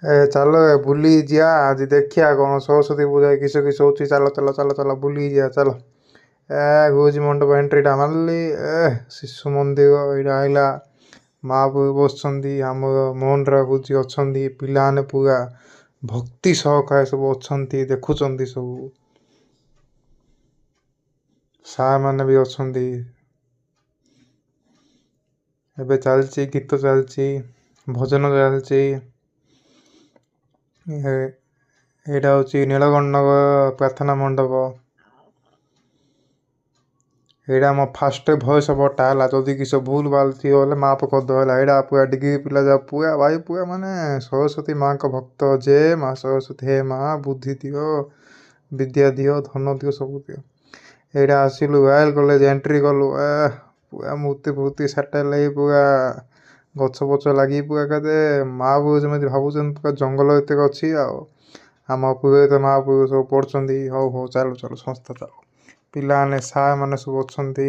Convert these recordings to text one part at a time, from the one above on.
ଚାଲ ବୁଲି ଯିବା ଆଜି ଦେଖିବା କ'ଣ ସରସ୍ୱତୀ ପୂଜା କିସ କିସ ହେଉଛି। ଚାଲ ଚାଲ ଚାଲ ଚାଲ ବୁଲି ଯିବା ଚାଲ। ଗୁରୁଜୀ ମଣ୍ଡପ ଏଣ୍ଟ୍ରିଟା ମାରିଲି। ଶିଶୁ ମନ୍ଦିର ଏଇଟା ଆଇଲା। ମହାପ୍ରଭୁ ବସିଛନ୍ତି, ଆମର ମୋହନରାୟ ଗୁରୁଜୀ ଅଛନ୍ତି, ପିଲାମାନେ ପୁରା ଭକ୍ତି ସହକାରେ ସବୁ ଅଛନ୍ତି, ଦେଖୁଛନ୍ତି ସବୁ। ସାର୍ମାନେ ବି ଅଛନ୍ତି। ଏବେ ଚାଲିଛି ଗୀତ ଚାଲିଛି, ଭଜନ ଚାଲିଛି। ଏଇଟା ହେଉଛି ନୀଳକଣ୍ଠନଗର ପ୍ରାର୍ଥନା ମଣ୍ଡପ। ଏଇଟା ମୋ ଫାଷ୍ଟ ଭଏସ୍ ଓଭରଟା ହେଲା। ଯଦି କିଛି ଭୁଲ ଭାଲ ଥିବ ବୋଲେ ମାଫ କରିଦେବ ହେଲା। ଏଇଟା ପୁରା ଡିଗ୍ରୀ ପିଲା ଯା ପୁରା ଭାଇ ପୁରା ମାନେ ସରସ୍ୱତୀ ମାଆଙ୍କ ଭକ୍ତ ଯେ ମା ସରସ୍ୱତୀ ହେ ମା ବୁଦ୍ଧି ଦିଅ, ବିଦ୍ୟା ଦିଅ, ଧନ ଦିଅ, ସବୁ ଦିଅ। ଏଇଟା ଆସିଲୁ ରୟାଲ କଲେଜ ଏଣ୍ଟ୍ରି କଲୁ। ପୁରା ମୂର୍ତ୍ତି ଫୂର୍ତ୍ତି ସେଟେଲ ହେଇ ପୁରା ଗଛ ପଛ ଲାଗି ପୁରା କେତେ ମହାପୁରୁ ଯେମିତି ଭାବୁଛନ୍ତି ପୁରା ଜଙ୍ଗଲ ଭିତରେ ଅଛି ଆଉ। ଆମ ପୁରୋହିତ ମହାପୁରୁ ସବୁ ପଢ଼ୁଛନ୍ତି। ହଉ ହଉ ଚାଲୁ ଚାଲୁ ସଂସ୍ଥା ଚାଲୁ। ପିଲାମାନେ ସାର୍ମାନେ ସବୁ ଅଛନ୍ତି,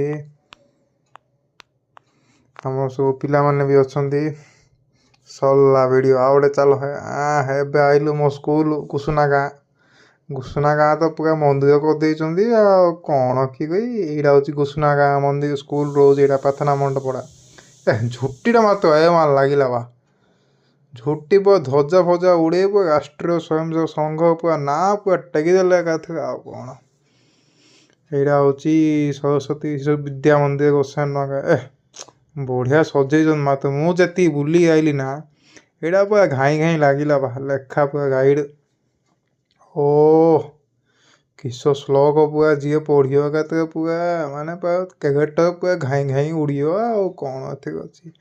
ଆମର ସବୁ ପିଲାମାନେ ବି ଅଛନ୍ତି। ସରିଲା ଭିଡ଼ିଓ। ଆଉ ଗୋଟେ ଚାଲ। ଏବେ ଆଇଲୁ ମୋ ସ୍କୁଲ କୁସୁନା ଗାଁ। କୁସୁନା ଗାଁ ତ ପୁରା ମନ୍ଦିର କରିଦେଇଛନ୍ତି ଆଉ କ'ଣ କି କହି। ଏଇଟା ହେଉଛି କୁସୁନା ଗାଁ ମନ୍ଦିର ସ୍କୁଲ ରହୁଛି। ଏଇଟା ପ୍ରାର୍ଥନା ମଣ୍ଡପଟା। ଝୁଟିଟା ମାତ୍ର ମାର ଲାଗିଲା ବା। ଝୁଟି ପୁରା ଧ୍ୱଜା ଫଜା ଉଡ଼େଇବ ରାଷ୍ଟ୍ରୀୟ ସ୍ୱୟଂସେବକ ସଂଘ ପୁରା ନାଁ ପୁରା ଟେକିଦେଲେ ଏକାଥରେ ଆଉ କ'ଣ। ଏଇଟା ହେଉଛି ସରସ୍ୱତୀ ଶିଶୁ ବିଦ୍ୟା ମନ୍ଦିର ଗୋସାଇନଗର। ବଢ଼ିଆ ସଜେଇଛନ୍ତି ମାତ୍ର। ମୁଁ ଯେତିକି ବୁଲି ଆଇଲି ନା, ଏଇଟା ପୁରା ଘାଇଁ ଘାଇଁ ଲାଗିଲା ବା। ଲେଖା ପୁରା ଗାଇଡ଼। କିସ ଶ୍ଲୋକ ପୁରା ଯିଏ ପଢ଼ିବ ଏକାଥରେ ପୁରା ମାନେ ପୁରା କେଗେଟ ପୁରା ଘାଇଁ ଘାଇଁ ଉଡ଼ିବ ଆଉ କ'ଣ ଏଥିରେ ଅଛି।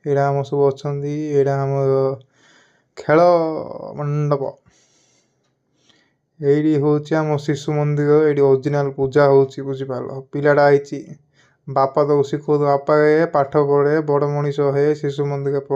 ଏଇଟା ଆମର ସବୁ ଅଛନ୍ତି। ଏଇଟା ଆମର ଖେଳ ମଣ୍ଡପ। ଏଇଠି ହେଉଛି ଆମ ଶିଶୁ ମନ୍ଦିର। ଏଇଠି ଅରିଜିନାଲ ପୂଜା ହେଉଛି, ବୁଝିପାରିଲ। ପିଲାଟା ଆଇଛି, ବାପା ତାକୁ ଶିଖାଉଥିବ, ବାପା ପାଠ ପଢ଼େ, ବଡ଼ ମଣିଷ ହେ, ଶିଶୁ ମନ୍ଦିର ପଢ଼େ।